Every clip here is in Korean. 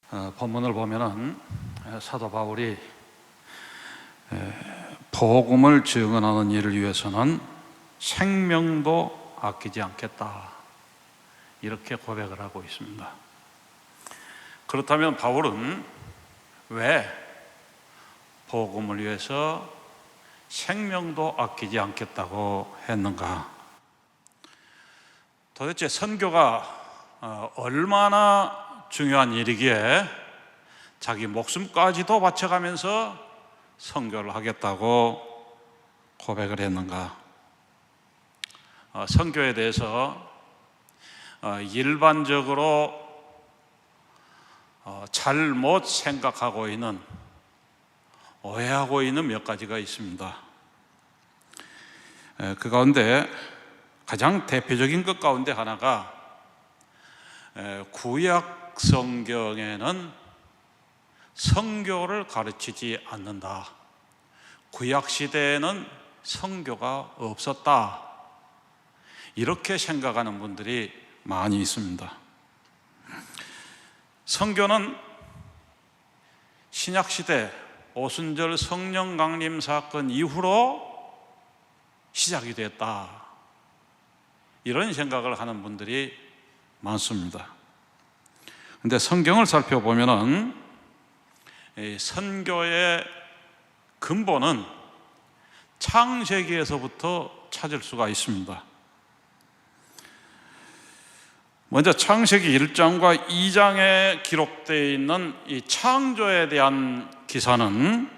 본문을 보면은 사도 바울이 복음을 증언하는 일을 위해서는 생명도 아끼지 않겠다, 이렇게 고백을 하고 있습니다. 그렇다면 바울은 왜 복음을 위해서 생명도 아끼지 않겠다고 했는가? 도대체 선교가 얼마나 중요한 일이기에 자기 목숨까지도 바쳐가면서 선교를 하겠다고 고백을 했는가? 선교에 대해서 일반적으로 잘못 생각하고 있는, 오해하고 있는 몇 가지가 있습니다. 그 가운데 가장 대표적인 것 가운데 하나가 구약 성경에는 선교를 가르치지 않는다, 구약 시대에는 선교가 없었다, 이렇게 생각하는 분들이 많이 있습니다. 선교는 신약시대 오순절 성령 강림 사건 이후로 시작이 됐다, 이런 생각을 하는 분들이 많습니다. 그런데 성경을 살펴보면은 선교의 근본은 창세기에서부터 찾을 수가 있습니다. 먼저 창세기 1장과 2장에 기록되어 있는 이 창조에 대한 기사는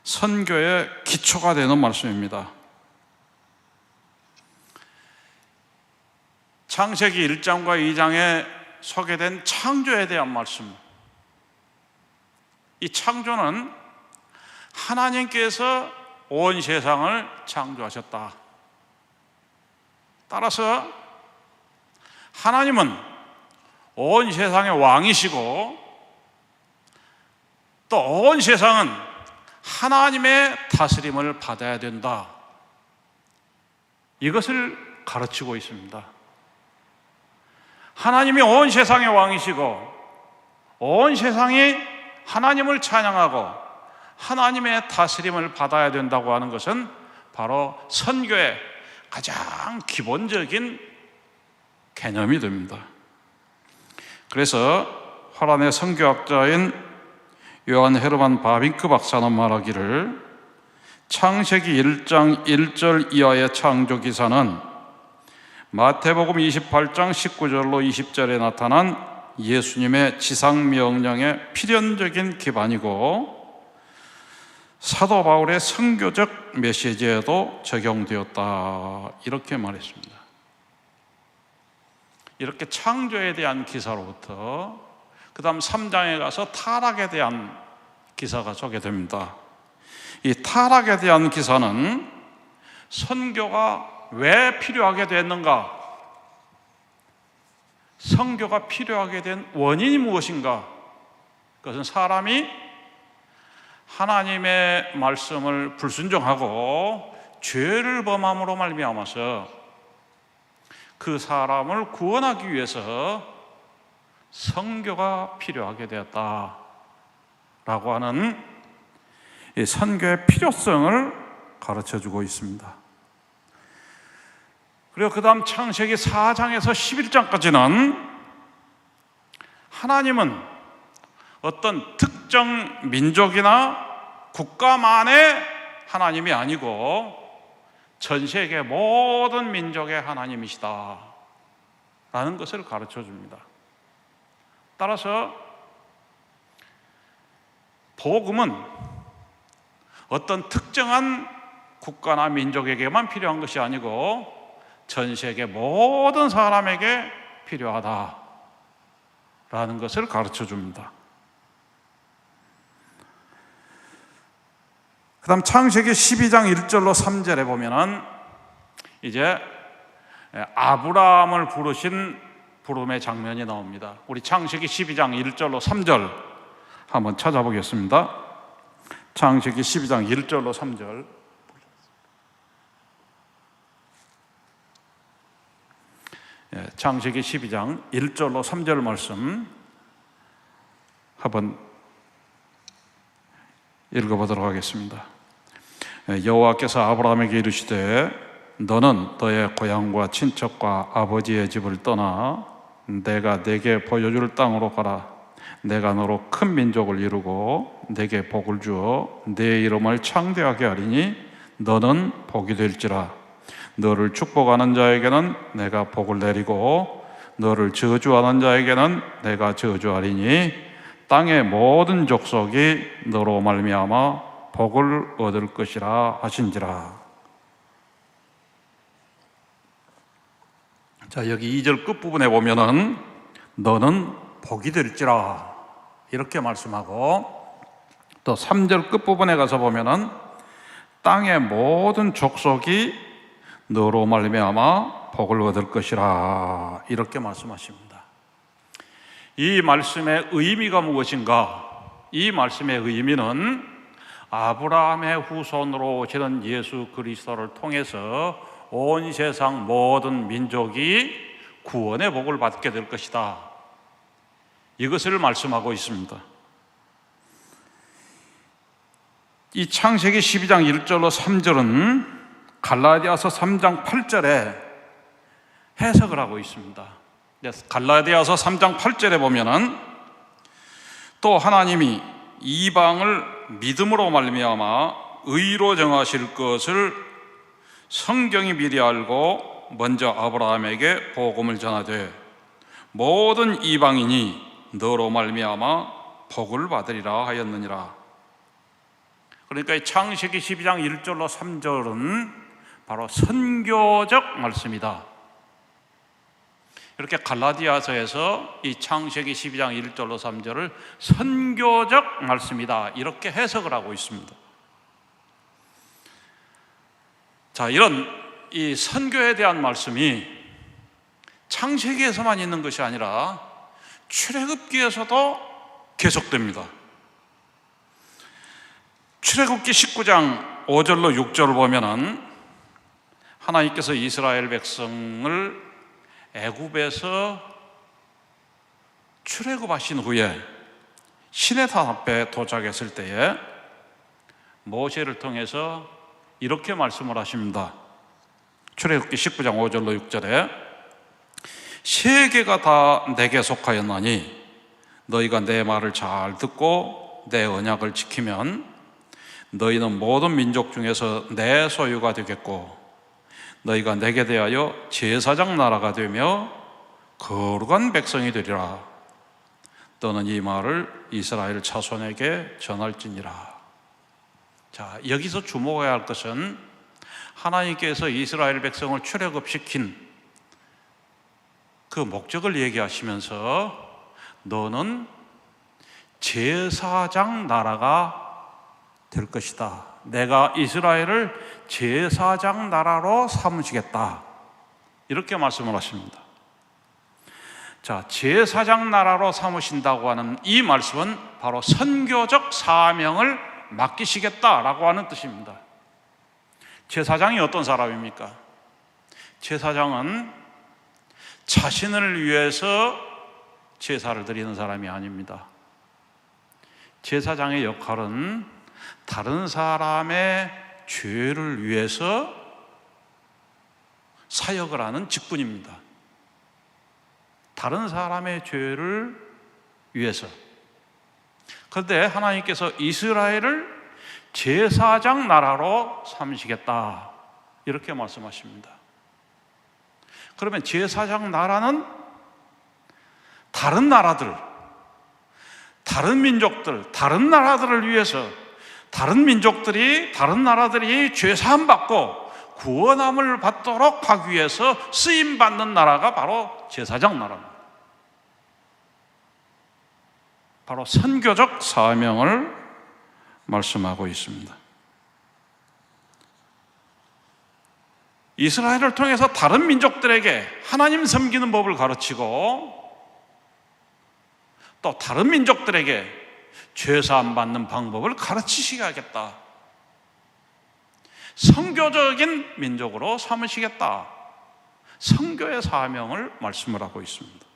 선교의 기초가 되는 말씀입니다. 창세기 1장과 2장에 소개된 창조에 대한 말씀, 이 창조는 하나님께서 온 세상을 창조하셨다. 따라서 하나님은 온 세상의 왕이시고 또 온 세상은 하나님의 다스림을 받아야 된다, 이것을 가르치고 있습니다. 하나님이 온 세상의 왕이시고 온 세상이 하나님을 찬양하고 하나님의 다스림을 받아야 된다고 하는 것은 바로 선교의 가장 기본적인 개념이 됩니다. 그래서 화란의 선교학자인 요한 헤르만 바빙크 박사는 말하기를, 창세기 1장 1절 이하의 창조 기사는 마태복음 28장 19절로 20절에 나타난 예수님의 지상 명령의 필연적인 기반이고 사도 바울의 선교적 메시지에도 적용되었다, 이렇게 말했습니다. 이렇게 창조에 대한 기사로부터 그 다음 3장에 가서 타락에 대한 기사가 소개됩니다. 이 타락에 대한 기사는 선교가 왜 필요하게 됐는가, 선교가 필요하게 된 원인이 무엇인가, 그것은 사람이 하나님의 말씀을 불순종하고 죄를 범함으로 말미암아서 그 사람을 구원하기 위해서 선교가 필요하게 되었다라고 하는 이 선교의 필요성을 가르쳐주고 있습니다. 그리고 그 다음 창세기 4장에서 11장까지는 하나님은 어떤 특정 민족이나 국가만의 하나님이 아니고 전 세계 모든 민족의 하나님이시다 라는 것을 가르쳐 줍니다. 따라서 복음은 어떤 특정한 국가나 민족에게만 필요한 것이 아니고 전 세계 모든 사람에게 필요하다라는 것을 가르쳐 줍니다. 그 다음 창세기 12장 1절로 3절에 보면은 이제 아브라함을 부르신 부름의 장면이 나옵니다. 우리 창세기 12장 1절로 3절 한번 찾아보겠습니다. 창세기 12장 1절로 3절. 창세기 12장 1절로 3절 말씀 한번 읽어보도록 하겠습니다. 여호와께서 아브라함에게 이르시되 너는 너의 고향과 친척과 아버지의 집을 떠나 내가 네게 보여줄 땅으로 가라. 내가 너로 큰 민족을 이루고 네게 복을 주어 네 이름을 창대하게 하리니 너는 복이 될지라. 너를 축복하는 자에게는 내가 복을 내리고 너를 저주하는 자에게는 내가 저주하리니 땅의 모든 족속이 너로 말미암아 복을 얻을 것이라 하신지라. 자, 여기 2절 끝부분에 보면은 너는 복이 될지라 이렇게 말씀하고, 또 3절 끝부분에 가서 보면은 땅의 모든 족속이 너로 말미암아 복을 얻을 것이라 이렇게 말씀하십니다. 이 말씀의 의미가 무엇인가? 이 말씀의 의미는 아브라함의 후손으로 오시는 예수 그리스도를 통해서 온 세상 모든 민족이 구원의 복을 받게 될 것이다, 이것을 말씀하고 있습니다. 이 창세기 12장 1절로 3절은 갈라디아서 3장 8절에 해석을 하고 있습니다. 갈라디아서 3장 8절에 보면은 또 하나님이 이방을 믿음으로 말미암아 의로 정하실 것을 성경이 미리 알고 먼저 아브라함에게 복음을 전하되 모든 이방인이 너로 말미암아 복을 받으리라 하였느니라. 그러니까 이 창세기 12장 1절로 3절은 바로 선교적 말씀이다. 이렇게 갈라디아서에서 이 창세기 12장 1절로 3절을 선교적 말씀이다, 이렇게 해석을 하고 있습니다. 자, 이런 이 선교에 대한 말씀이 창세기에서만 있는 것이 아니라 출애굽기에서도 계속됩니다. 출애굽기 19장 5절로 6절을 보면은 하나님께서 이스라엘 백성을 애굽에서 출애굽하신 후에 시내산 앞에 도착했을 때에 모세를 통해서 이렇게 말씀을 하십니다. 출애굽기 19장 5절로 6절에 세계가 다 내게 속하였나니 너희가 내 말을 잘 듣고 내 언약을 지키면 너희는 모든 민족 중에서 내 소유가 되겠고 너희가 내게 대하여 제사장 나라가 되며 거룩한 백성이 되리라. 너는 이 말을 이스라엘 자손에게 전할지니라. 자, 여기서 주목해야 할 것은 하나님께서 이스라엘 백성을 출애굽시킨 그 목적을 얘기하시면서 너는 제사장 나라가 될 것이다. 내가 이스라엘을 제사장 나라로 삼으시겠다, 이렇게 말씀을 하십니다. 자, 제사장 나라로 삼으신다고 하는 이 말씀은 바로 선교적 사명을 맡기시겠다라고 하는 뜻입니다. 제사장이 어떤 사람입니까? 제사장은 자신을 위해서 제사를 드리는 사람이 아닙니다. 제사장의 역할은 다른 사람의 죄를 위해서 사역을 하는 직분입니다. 다른 사람의 죄를 위해서. 그런데 하나님께서 이스라엘을 제사장 나라로 삼으시겠다, 이렇게 말씀하십니다. 그러면 제사장 나라는 다른 나라들, 다른 민족들, 다른 나라들을 위해서 다른 민족들이, 다른 나라들이 죄사함 받고 구원함을 받도록 하기 위해서 쓰임받는 나라가 바로 제사장 나라입니다. 바로 선교적 사명을 말씀하고 있습니다. 이스라엘을 통해서 다른 민족들에게 하나님 섬기는 법을 가르치고 또 다른 민족들에게 죄사함 받는 방법을 가르치시겠다. 선교적인 민족으로 삼으시겠다. 선교의 사명을 말씀을 하고 있습니다.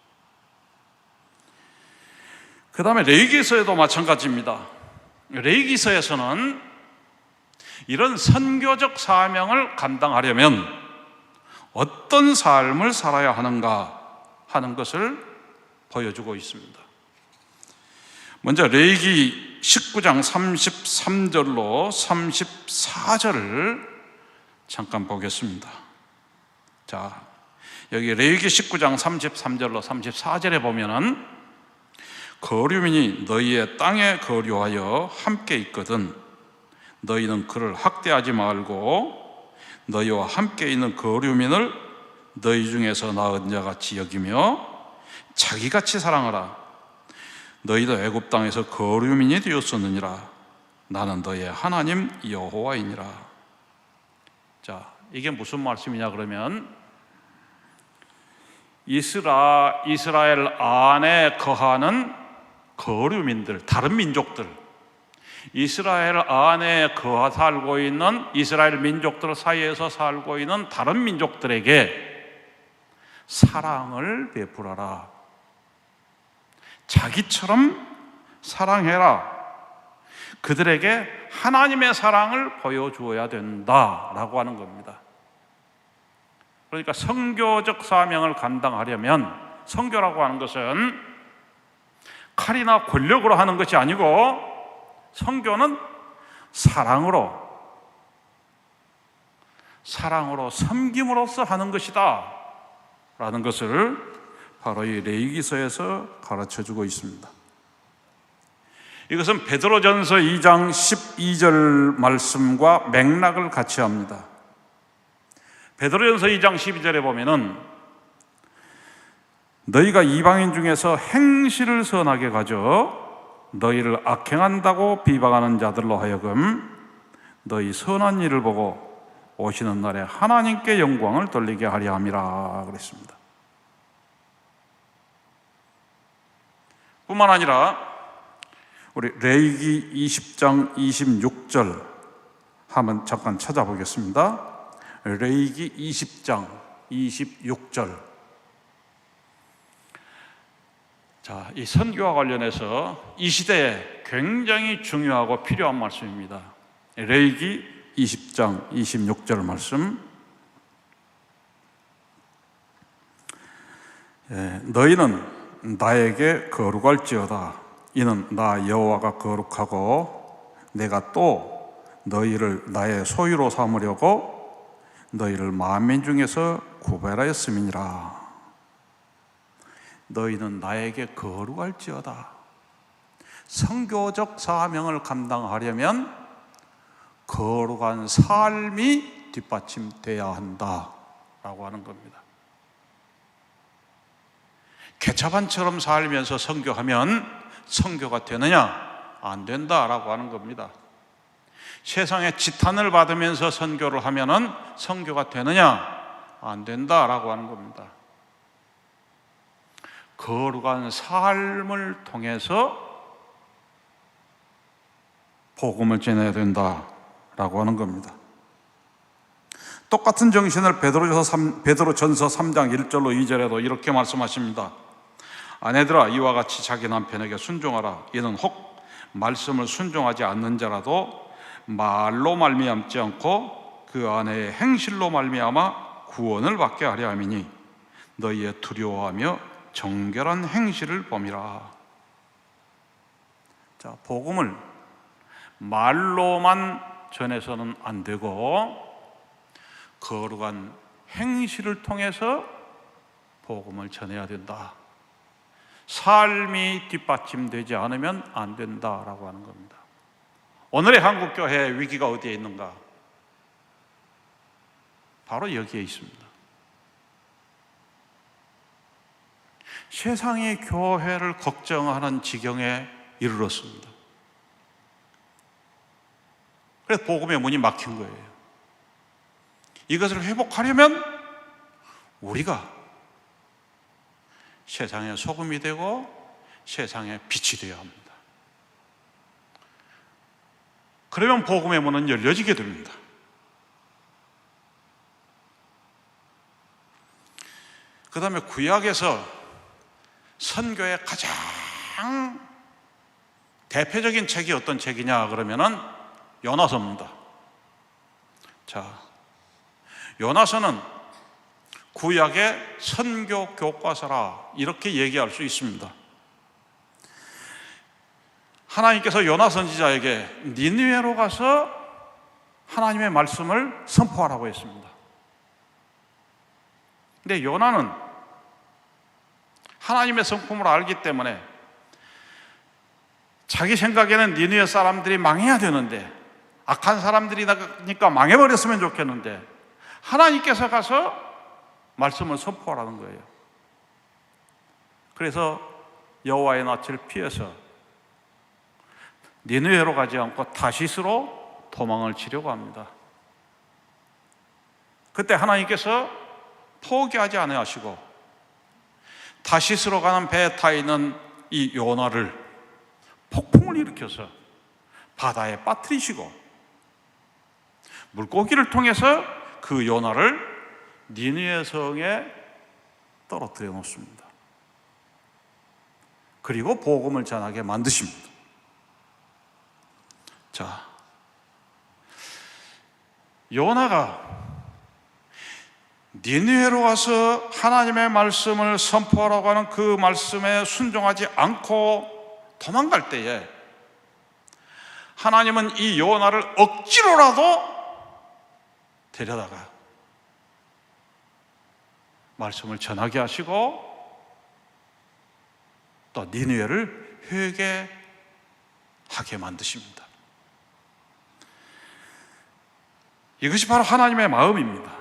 그 다음에 레위기서에도 마찬가지입니다. 레위기서에서는 이런 선교적 사명을 감당하려면 어떤 삶을 살아야 하는가 하는 것을 보여주고 있습니다. 먼저 레위기 19장 33절로 34절을 잠깐 보겠습니다. 자, 여기 레위기 19장 33절로 34절에 보면은 거류민이 너희의 땅에 거류하여 함께 있거든 너희는 그를 학대하지 말고 너희와 함께 있는 거류민을 너희 중에서 낳은 자 같이 여기며 자기같이 사랑하라. 너희도 애굽 땅에서 거류민이 되었었느니라. 나는 너희의 하나님 여호와이니라. 자, 이게 무슨 말씀이냐 그러면 이스라엘 안에 거하는 거류민들, 다른 민족들, 이스라엘 안에 살고 있는 이스라엘 민족들 사이에서 살고 있는 다른 민족들에게 사랑을 베풀어라. 자기처럼 사랑해라. 그들에게 하나님의 사랑을 보여주어야 된다라고 하는 겁니다. 그러니까 선교적 사명을 감당하려면 선교라고 하는 것은 칼이나 권력으로 하는 것이 아니고 선교는 사랑으로 섬김으로써 하는 것이다 라는 것을 바로 이 레위기서에서 가르쳐주고 있습니다. 이것은 베드로전서 2장 12절 말씀과 맥락을 같이 합니다. 베드로전서 2장 12절에 보면은 너희가 이방인 중에서 행실을 선하게 가져 너희를 악행한다고 비방하는 자들로 하여금 너희 선한 일을 보고 오시는 날에 하나님께 영광을 돌리게 하려 함이라 그랬습니다. 뿐만 아니라 우리 레위기 20장 26절 한번 잠깐 찾아보겠습니다. 레위기 20장 26절. 자, 이 선교와 관련해서 이 시대에 굉장히 중요하고 필요한 말씀입니다. 레위기 20장 26절 말씀. 너희는 나에게 거룩할지어다. 이는 나 여호와가 거룩하고 내가 또 너희를 나의 소유로 삼으려고 너희를 만민 중에서 구별하였음이니라. 너희는 나에게 거룩할지어다. 선교적 사명을 감당하려면 거룩한 삶이 뒷받침돼야 한다라고 하는 겁니다. 개차반처럼 살면서 선교하면 선교가 되느냐? 안 된다라고 하는 겁니다. 세상에 지탄을 받으면서 선교를 하면은 선교가 되느냐? 안 된다라고 하는 겁니다. 거룩한 삶을 통해서 복음을 전해야 된다라고 하는 겁니다. 똑같은 정신을 베드로전서 3장 1절로 2절에도 이렇게 말씀하십니다. 아내들아 이와 같이 자기 남편에게 순종하라. 이는 혹 말씀을 순종하지 않는 자라도 말로 말미암지 않고 그 아내의 행실로 말미암아 구원을 받게 하려 함이니 너희의 두려워하며 정결한 행실을 범이라. 자, 복음을 말로만 전해서는 안 되고 거룩한 행실을 통해서 복음을 전해야 된다. 삶이 뒷받침되지 않으면 안 된다라고 하는 겁니다. 오늘의 한국교회의 위기가 어디에 있는가? 바로 여기에 있습니다. 세상이 교회를 걱정하는 지경에 이르렀습니다. 그래서 복음의 문이 막힌 거예요. 이것을 회복하려면 우리가 세상의 소금이 되고 세상의 빛이 되어야 합니다. 그러면 복음의 문은 열려지게 됩니다. 그 다음에 구약에서 선교의 가장 대표적인 책이 어떤 책이냐 그러면은 요나서입니다. 자, 요나서는 구약의 선교 교과서라 이렇게 얘기할 수 있습니다. 하나님께서 요나 선지자에게 니느웨로 가서 하나님의 말씀을 선포하라고 했습니다. 근데 요나는 하나님의 성품을 알기 때문에 자기 생각에는 니느웨 사람들이 망해야 되는데, 악한 사람들이니까 망해버렸으면 좋겠는데 하나님께서 가서 말씀을 선포하라는 거예요. 그래서 여호와의 낯을 피해서 니느웨로 가지 않고 다시스로 도망을 치려고 합니다. 그때 하나님께서 포기하지 않으시고 다시스로 가는 배에 타 있는 이 요나를 폭풍을 일으켜서 바다에 빠뜨리시고 물고기를 통해서 그 요나를 니느웨 성에 떨어뜨려 놓습니다. 그리고 복음을 전하게 만드십니다. 자, 요나가 니느웨로 와서 하나님의 말씀을 선포하라고 하는 그 말씀에 순종하지 않고 도망갈 때에 하나님은 이 요나를 억지로라도 데려다가 말씀을 전하게 하시고 또 니느웨를 회개하게 만드십니다. 이것이 바로 하나님의 마음입니다.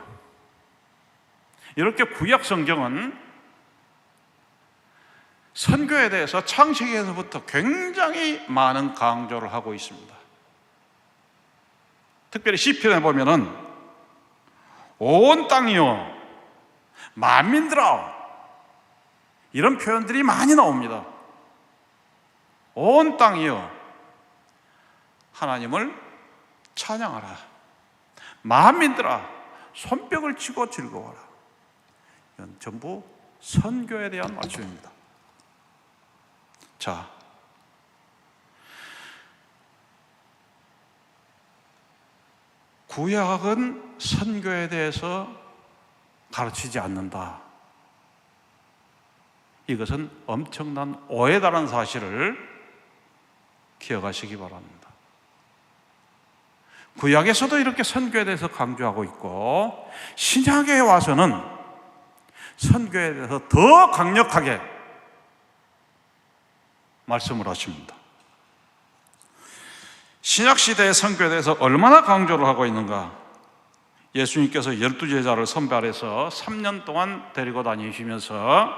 이렇게 구약 성경은 선교에 대해서 창세기에서부터 굉장히 많은 강조를 하고 있습니다. 특별히 시편에 보면은 온 땅이요 만민들아 이런 표현들이 많이 나옵니다. 온 땅이요 하나님을 찬양하라. 만민들아 손뼉을 치고 즐거워라. 이건 전부 선교에 대한 말씀입니다. 자, 구약은 선교에 대해서 가르치지 않는다. 이것은 엄청난 오해다라는 사실을 기억하시기 바랍니다. 구약에서도 이렇게 선교에 대해서 강조하고 있고 신약에 와서는 선교에 대해서 더 강력하게 말씀을 하십니다. 신약시대의 선교에 대해서 얼마나 강조를 하고 있는가. 예수님께서 12제자를 선발해서 3년 동안 데리고 다니시면서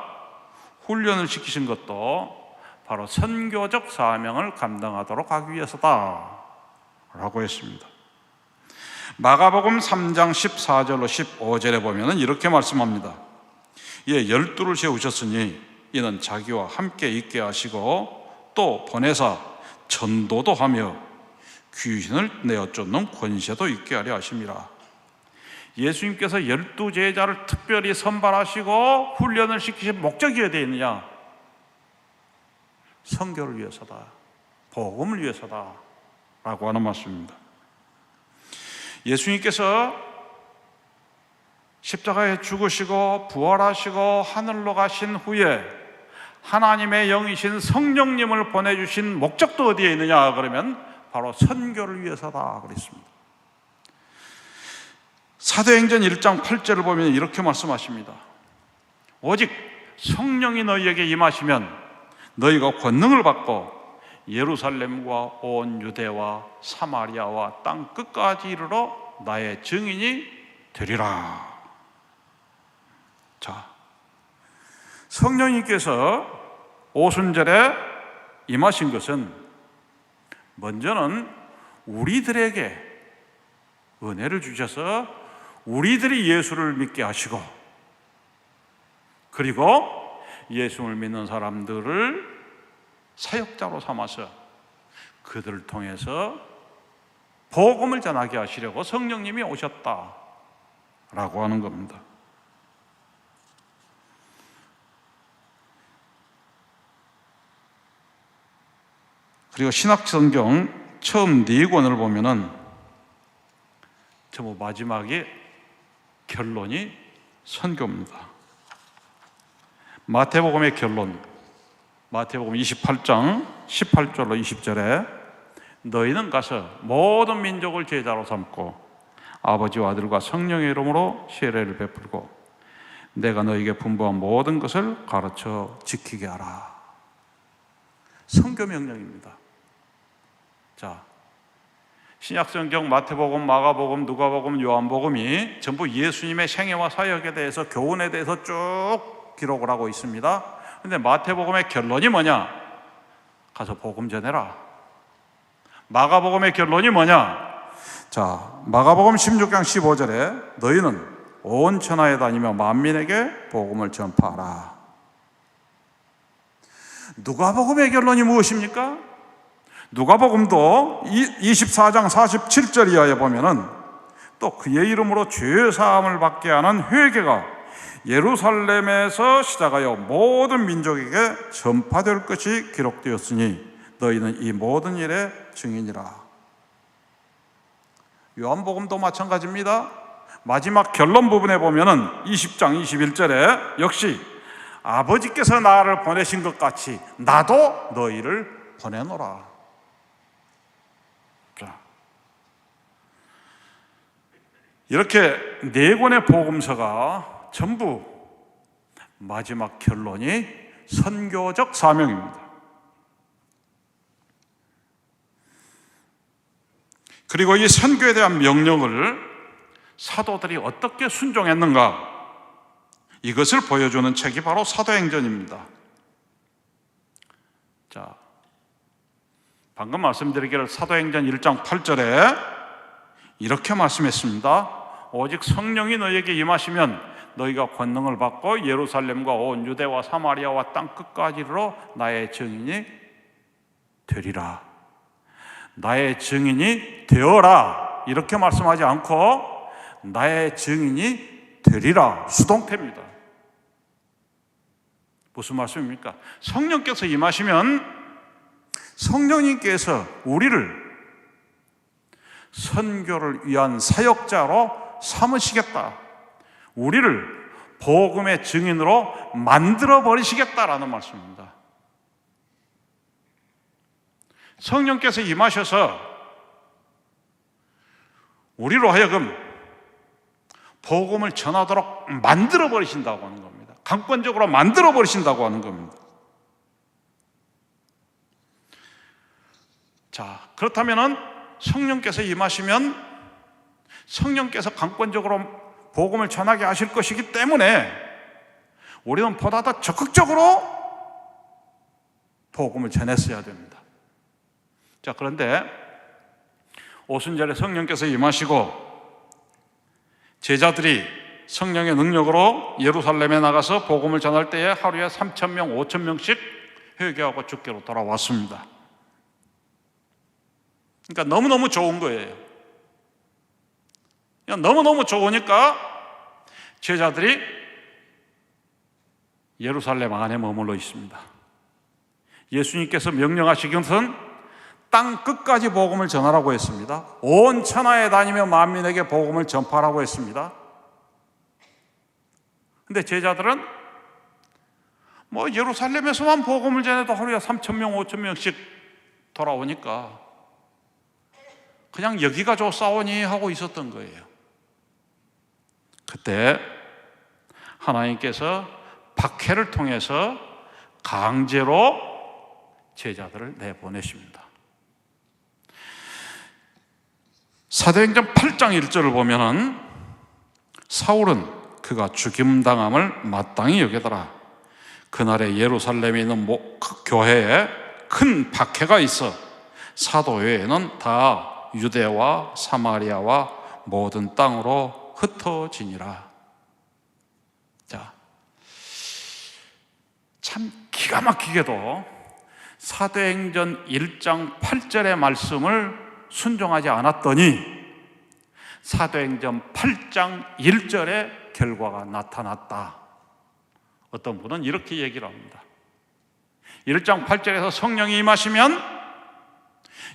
훈련을 시키신 것도 바로 선교적 사명을 감당하도록 하기 위해서다 라고 했습니다. 마가복음 3장 14절로 15절에 보면 이렇게 말씀합니다. 이에 12를 세우셨으니 이는 자기와 함께 있게 하시고 또 보내사 전도도 하며 귀신을 내어 쫓는 권세도 있게 하려 하심이라. 예수님께서 12제자를 특별히 선발하시고 훈련을 시키신 목적이 어디에 있느냐? 선교를 위해서다, 복음을 위해서다 라고 하는 말씀입니다. 예수님께서 십자가에 죽으시고 부활하시고 하늘로 가신 후에 하나님의 영이신 성령님을 보내주신 목적도 어디에 있느냐 그러면 바로 선교를 위해서다 그랬습니다. 사도행전 1장 8절을 보면 이렇게 말씀하십니다. 오직 성령이 너희에게 임하시면 너희가 권능을 받고 예루살렘과 온 유대와 사마리아와 땅 끝까지 이르러 나의 증인이 되리라. 자, 성령님께서 오순절에 임하신 것은 먼저는 우리들에게 은혜를 주셔서 우리들이 예수를 믿게 하시고, 그리고 예수를 믿는 사람들을 사역자로 삼아서 그들을 통해서 복음을 전하게 하시려고 성령님이 오셨다라고 하는 겁니다. 그리고 신약성경 처음 4권을 보면은 전부 마지막에 결론이 선교입니다. 마태복음의 결론, 마태복음 28장 18절로 20절에 너희는 가서 모든 민족을 제자로 삼고 아버지와 아들과 성령의 이름으로 세례를 베풀고 내가 너희에게 분부한 모든 것을 가르쳐 지키게 하라. 선교 명령입니다. 자, 신약성경 마태복음, 마가복음, 누가복음, 요한복음이 전부 예수님의 생애와 사역에 대해서, 교훈에 대해서 쭉 기록을 하고 있습니다. 그런데 마태복음의 결론이 뭐냐? 가서 복음 전해라. 마가복음의 결론이 뭐냐? 자, 마가복음 16장 15절에 너희는 온 천하에 다니며 만민에게 복음을 전파하라. 누가복음의 결론이 무엇입니까? 누가복음도 24장 47절 이하에 보면은 또 그의 이름으로 죄 사함을 받게 하는 회개가 예루살렘에서 시작하여 모든 민족에게 전파될 것이 기록되었으니 너희는 이 모든 일의 증인이라. 요한복음도 마찬가지입니다. 마지막 결론 부분에 보면은 20장 21절에 역시 아버지께서 나를 보내신 것 같이 나도 너희를 보내노라. 자, 이렇게 4권의 복음서가 전부 마지막 결론이 선교적 사명입니다. 그리고 이 선교에 대한 명령을 사도들이 어떻게 순종했는가, 이것을 보여주는 책이 바로 사도행전입니다. 자, 방금 말씀드리기를 사도행전 1장 8절에 이렇게 말씀했습니다. 오직 성령이 너희에게 임하시면 너희가 권능을 받고 예루살렘과 온 유대와 사마리아와 땅 끝까지로 나의 증인이 되리라. 나의 증인이 되어라 이렇게 말씀하지 않고 나의 증인이 되리라, 수동태입니다. 무슨 말씀입니까? 성령께서 임하시면 성령님께서 우리를 선교를 위한 사역자로 삼으시겠다, 우리를 복음의 증인으로 만들어 버리시겠다라는 말씀입니다. 성령께서 임하셔서 우리로 하여금 복음을 전하도록 만들어 버리신다고 하는 겁니다. 강권적으로 만들어 버리신다고 하는 겁니다. 자, 그렇다면은 성령께서 임하시면 성령께서 강권적으로 복음을 전하게 하실 것이기 때문에 우리는 보다 더 적극적으로 복음을 전했어야 됩니다. 자, 그런데 오순절에 성령께서 임하시고 제자들이 성령의 능력으로 예루살렘에 나가서 복음을 전할 때에 하루에 3,000명, 5,000명씩 회개하고 주께로 돌아왔습니다. 그러니까 너무너무 좋은 거예요. 너무너무 좋으니까 제자들이 예루살렘 안에 머물러 있습니다. 예수님께서 명령하신 것은 땅 끝까지 복음을 전하라고 했습니다. 온 천하에 다니며 만민에게 복음을 전파하라고 했습니다. 근데 제자들은 예루살렘에서만 복음을 전해도 하루에 3,000명, 5,000명씩 돌아오니까 그냥 여기가 좋사오니 하고 있었던 거예요. 그때 하나님께서 박해를 통해서 강제로 제자들을 내보내십니다. 사도행전 8장 1절을 보면은 사울은 그가 죽임당함을 마땅히 여기더라. 그날에 예루살렘에 있는 교회에 큰 박해가 있어 사도 외에는 다 유대와 사마리아와 모든 땅으로 흩어지니라. 자, 참 기가 막히게도 사도행전 1장 8절의 말씀을 순종하지 않았더니 사도행전 8장 1절의 결과가 나타났다. 어떤 분은 이렇게 얘기를 합니다. 1장 8절에서 성령이 임하시면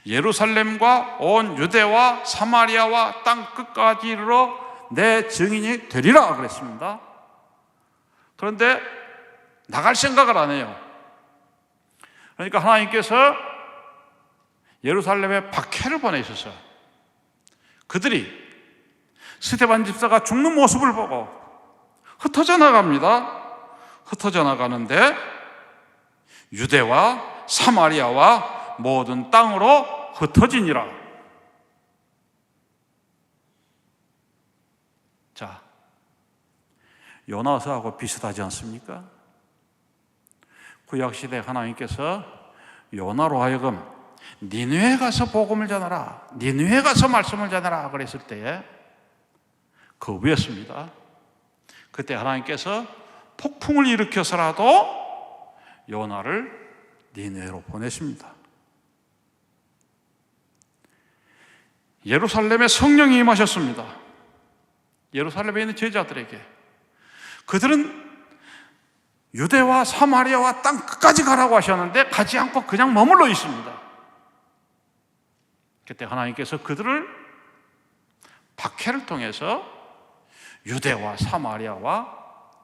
예루살렘과 온 유대와 사마리아와 땅 끝까지 이르러 내 증인이 되리라 그랬습니다. 그런데 나갈 생각을 안 해요. 그러니까 하나님께서 예루살렘에 박해를 보내셨어요. 그들이 스데반 집사가 죽는 모습을 보고 흩어져 나갑니다. 흩어져 나가는데 유대와 사마리아와 모든 땅으로 흩어지니라. 자, 요나서하고 비슷하지 않습니까? 구약시대 하나님께서 요나로 하여금 니느웨 가서 복음을 전하라, 니느웨 가서 말씀을 전하라 그랬을 때에 거부했습니다. 그때 하나님께서 폭풍을 일으켜서라도 요나를 니느웨로 보내십니다. 예루살렘에 성령이 임하셨습니다. 예루살렘에 있는 제자들에게. 그들은 유대와 사마리아와 땅 끝까지 가라고 하셨는데 가지 않고 그냥 머물러 있습니다. 그때 하나님께서 그들을 박해를 통해서 유대와 사마리아와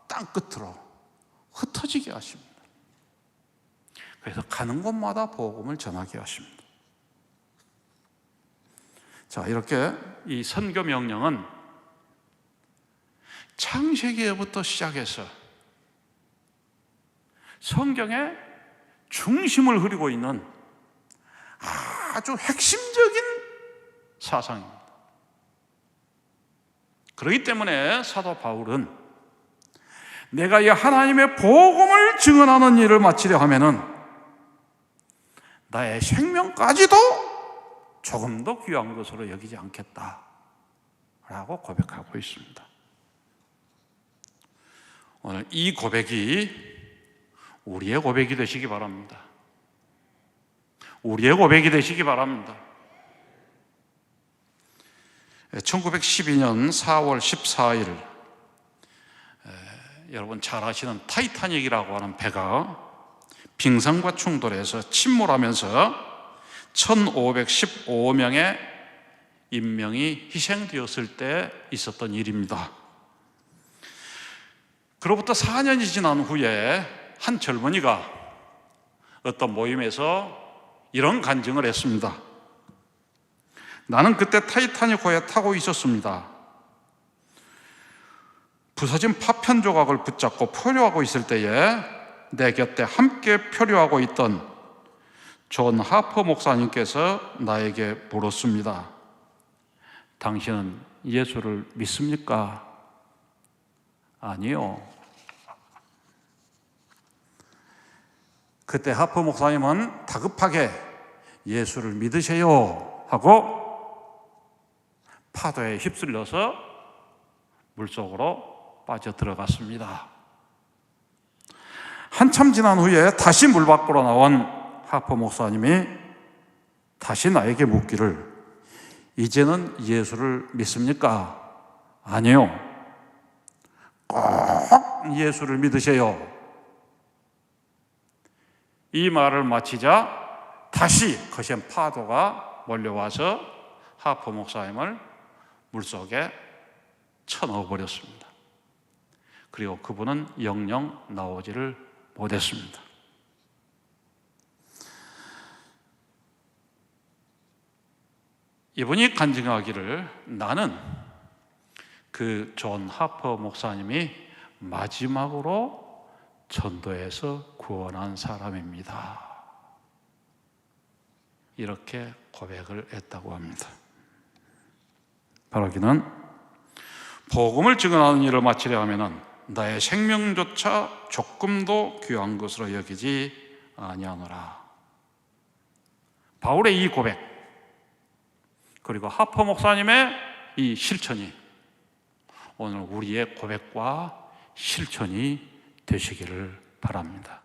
땅 끝으로 흩어지게 하십니다. 그래서 가는 곳마다 복음을 전하게 하십니다. 자, 이렇게 이 선교 명령은 창세기에부터 시작해서 성경의 중심을 흐리고 있는 아주 핵심적인 사상입니다. 그렇기 때문에 사도 바울은 내가 이 하나님의 복음을 증언하는 일을 마치려 하면은 나의 생명까지도 조금 더 귀한 것으로 여기지 않겠다라고 고백하고 있습니다. 오늘 이 고백이 우리의 고백이 되시기 바랍니다. 우리의 고백이 되시기 바랍니다. 1912년 4월 14일 여러분 잘 아시는 타이타닉이라고 하는 배가 빙산과 충돌해서 침몰하면서 1515명의 인명이 희생되었을 때 있었던 일입니다. 그로부터 4년이 지난 후에 한 젊은이가 어떤 모임에서 이런 간증을 했습니다. 나는 그때 타이타닉호에 타고 있었습니다. 부서진 파편 조각을 붙잡고 표류하고 있을 때에 내 곁에 함께 표류하고 있던 존 하퍼 목사님께서 나에게 물었습니다. 당신은 예수를 믿습니까? 아니요. 그때 하퍼 목사님은 다급하게 예수를 믿으세요 하고 파도에 휩쓸려서 물속으로 빠져 들어갔습니다. 한참 지난 후에 다시 물 밖으로 나온 하퍼 목사님이 다시 나에게 묻기를 이제는 예수를 믿습니까? 아니요. 꼭 예수를 믿으세요. 이 말을 마치자 다시 거센 파도가 몰려와서 하퍼 목사님을 물속에 쳐넣어 버렸습니다. 그리고 그분은 영영 나오지를 못했습니다. 이분이 간증하기를 나는 그 존 하퍼 목사님이 마지막으로 전도해서 구원한 사람입니다. 이렇게 고백을 했다고 합니다. 바라기는 복음을 증언하는 일을 마치려 하면은 나의 생명조차 조금도 귀한 것으로 여기지 아니하노라. 바울의 이 고백 그리고 하퍼 목사님의 이 실천이 오늘 우리의 고백과 실천이 되시기를 바랍니다.